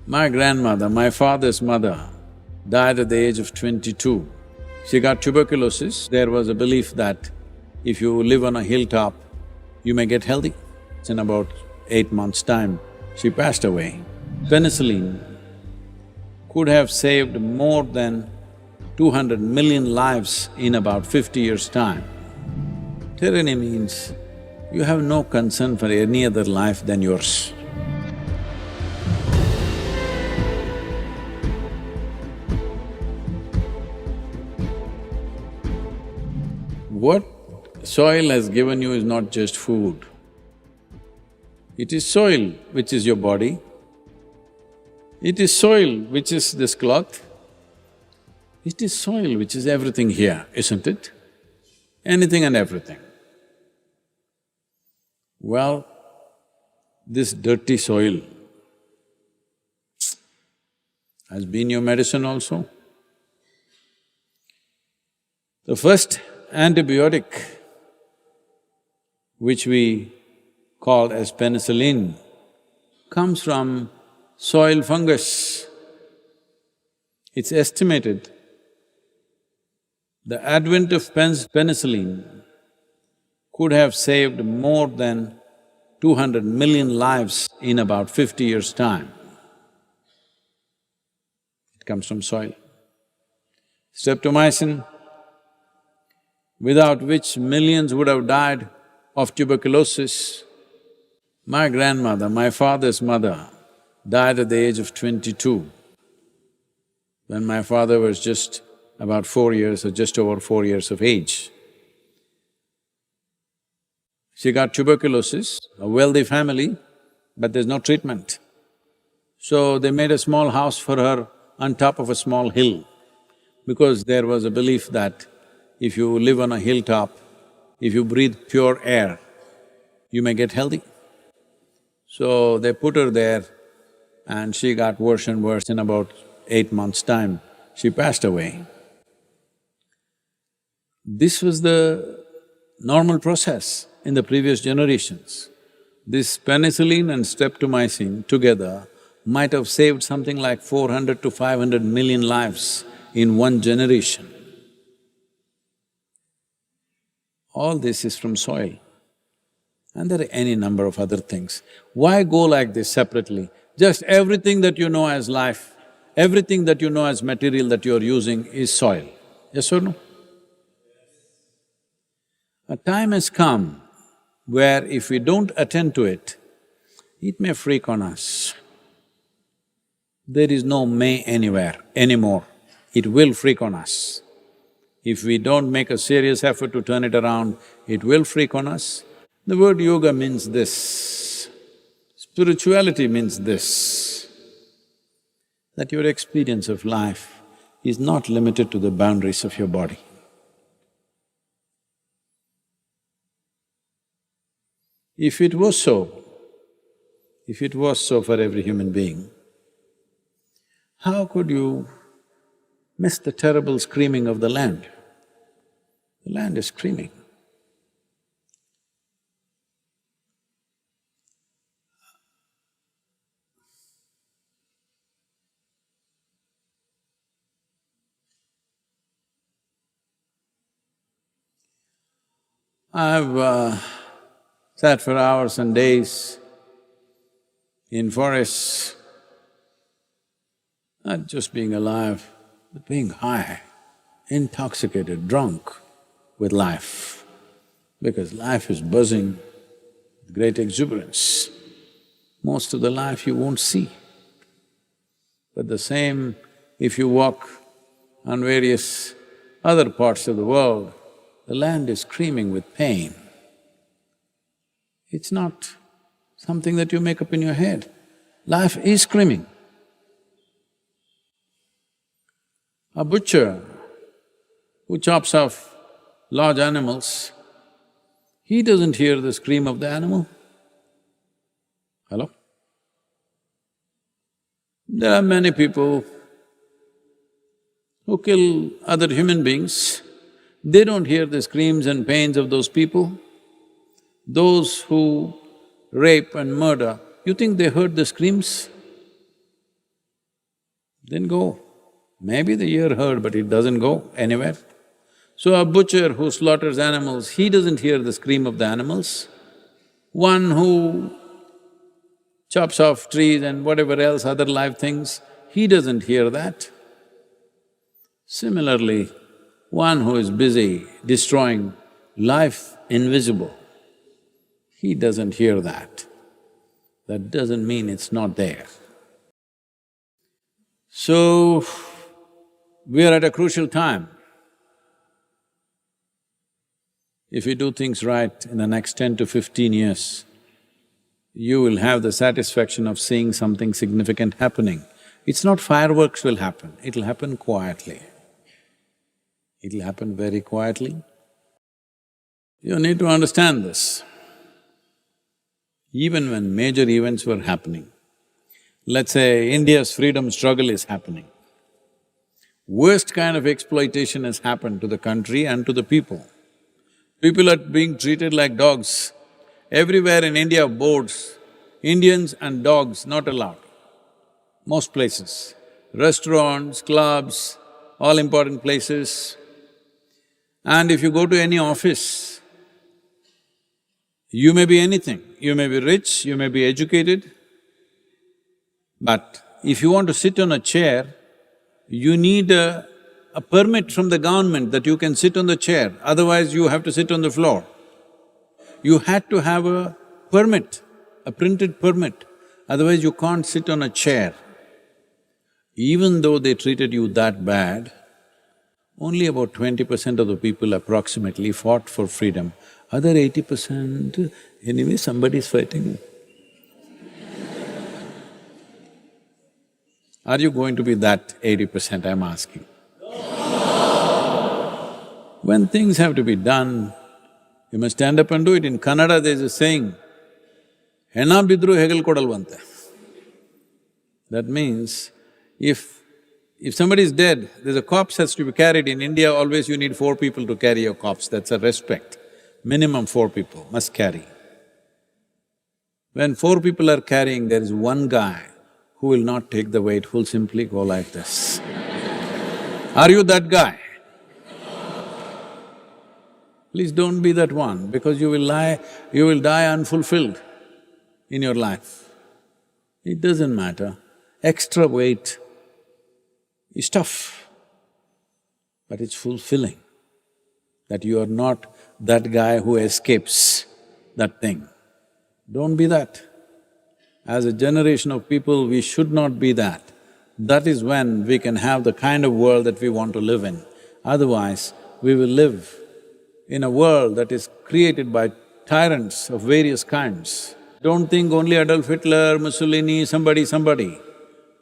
My grandmother, my father's mother, died at the age of 22. She got tuberculosis. There was a belief that if you live on a hilltop, you may get healthy. In about 8 months' time, she passed away. Penicillin could have saved more than 200 million lives in about 50 years' time. Tyranny means you have no concern for any other life than yours. What soil has given you is not just food. It is soil which is your body. It is soil which is this cloth. It is soil which is everything here, isn't it? Anything and everything. Well, this dirty soil has been your medicine also. The first antibiotic, which we call as penicillin, comes from soil fungus. It's estimated the advent of penicillin could have saved more than 200 million lives in about 50 years' time. It comes from soil. Streptomycin, without which millions would have died of tuberculosis. My grandmother, my father's mother, died at the age of 22, when my father was just about 4 years or just over 4 years of age. She got tuberculosis, a wealthy family, but there's no treatment. So they made a small house for her on top of a small hill, because there was a belief that if you live on a hilltop, if you breathe pure air, you may get healthy. So they put her there and she got worse and worse. In about 8 months' time, she passed away. This was the normal process in the previous generations. This penicillin and streptomycin together might have saved something like 400 to 500 million lives in one generation. All this is from soil. And there are any number of other things. Why go like this separately? Just everything that you know as life, everything that you know as material that you're using is soil. Yes or no? A time has come where if we don't attend to it, it may freak on us. There is no may anywhere anymore, it will freak on us. If we don't make a serious effort to turn it around, it will freak on us. The word yoga means this, spirituality means this, that your experience of life is not limited to the boundaries of your body. If it was so for every human being, how could you miss the terrible screaming of the land? The land is screaming. I've sat for hours and days in forests, not just being alive, but being high, intoxicated, drunk with life, because life is buzzing with great exuberance. Most of the life you won't see. But the same, if you walk on various other parts of the world, the land is screaming with pain. It's not something that you make up in your head. Life is screaming. A butcher who chops off large animals, he doesn't hear the scream of the animal. Hello? There are many people who kill other human beings, they don't hear the screams and pains of those people. Those who rape and murder, you think they heard the screams? then go. Maybe the ear heard, but it doesn't go anywhere. So a butcher who slaughters animals, he doesn't hear the scream of the animals. One who chops off trees and whatever else, other live things, he doesn't hear that. Similarly, one who is busy destroying life invisible, he doesn't hear that. That doesn't mean it's not there. So, we are at a crucial time. If you do things right in the next 10 to 15 years, you will have the satisfaction of seeing something significant happening. It's not fireworks will happen, it'll happen quietly. It'll happen very quietly. You need to understand this. Even when major events were happening, let's say India's freedom struggle is happening, worst kind of exploitation has happened to the country and to the people. People are being treated like dogs. Everywhere in India, boards, Indians and dogs not allowed, most places. Restaurants, clubs, all important places. And if you go to any office, you may be anything. You may be rich, you may be educated, but if you want to sit on a chair, you need a permit from the government that you can sit on the chair, otherwise you have to sit on the floor. You had to have a permit, a printed permit, otherwise you can't sit on a chair. Even though they treated you that bad, only about 20% of the people approximately fought for freedom. Other 80%, anyway somebody's fighting. Are you going to be that 80%, I'm asking? When things have to be done, you must stand up and do it. In Kannada there's a saying, "Hena bidru hegel kodalvante." That means, if somebody is dead, there's a corpse has to be carried. In India, always you need 4 people to carry your corpse, that's a respect. Minimum 4 people must carry. When 4 people are carrying, there is one guy who will not take the weight, who'll simply go like this. Are you that guy? Please don't be that one, because you will die unfulfilled in your life. It doesn't matter. Extra weight is tough, but it's fulfilling that you are not that guy who escapes that thing. Don't be that. As a generation of people, we should not be that. That is when we can have the kind of world that we want to live in. Otherwise, we will live in a world that is created by tyrants of various kinds. Don't think only Adolf Hitler, Mussolini, somebody.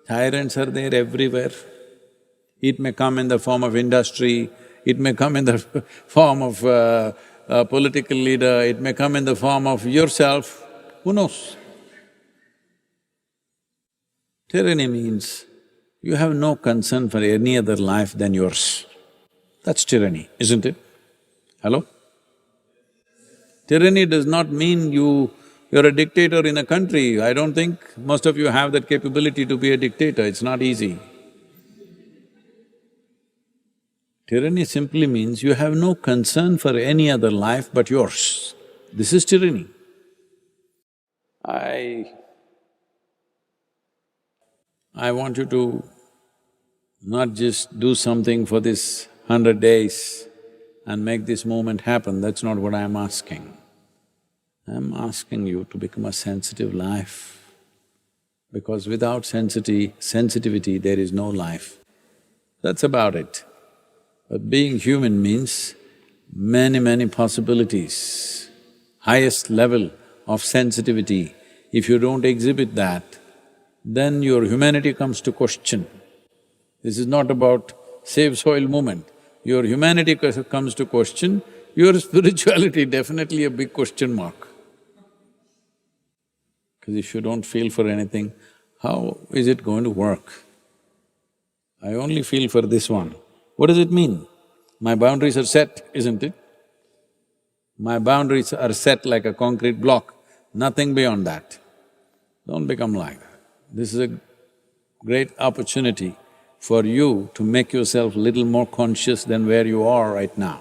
Tyrants are there everywhere. It may come in the form of industry, it may come in the form of a political leader, it may come in the form of yourself, who knows? Tyranny means you have no concern for any other life than yours. That's tyranny, isn't it? Hello? Tyranny does not mean you're a dictator in a country. I don't think most of you have that capability to be a dictator, it's not easy. Tyranny simply means you have no concern for any other life but yours. This is tyranny. I want you to not just do something for this 100 days and make this movement happen, that's not what I'm asking. I'm asking you to become a sensitive life, because without sensitivity, there is no life. That's about it. But being human means many possibilities, highest level of sensitivity. If you don't exhibit that, then your humanity comes to question. This is not about save soil movement. Your humanity comes to question, your spirituality definitely a big question mark. Because if you don't feel for anything, how is it going to work? I only feel for this one. What does it mean? My boundaries are set, isn't it? My boundaries are set like a concrete block, nothing beyond that. Don't become like that. This is a great opportunity for you to make yourself little more conscious than where you are right now.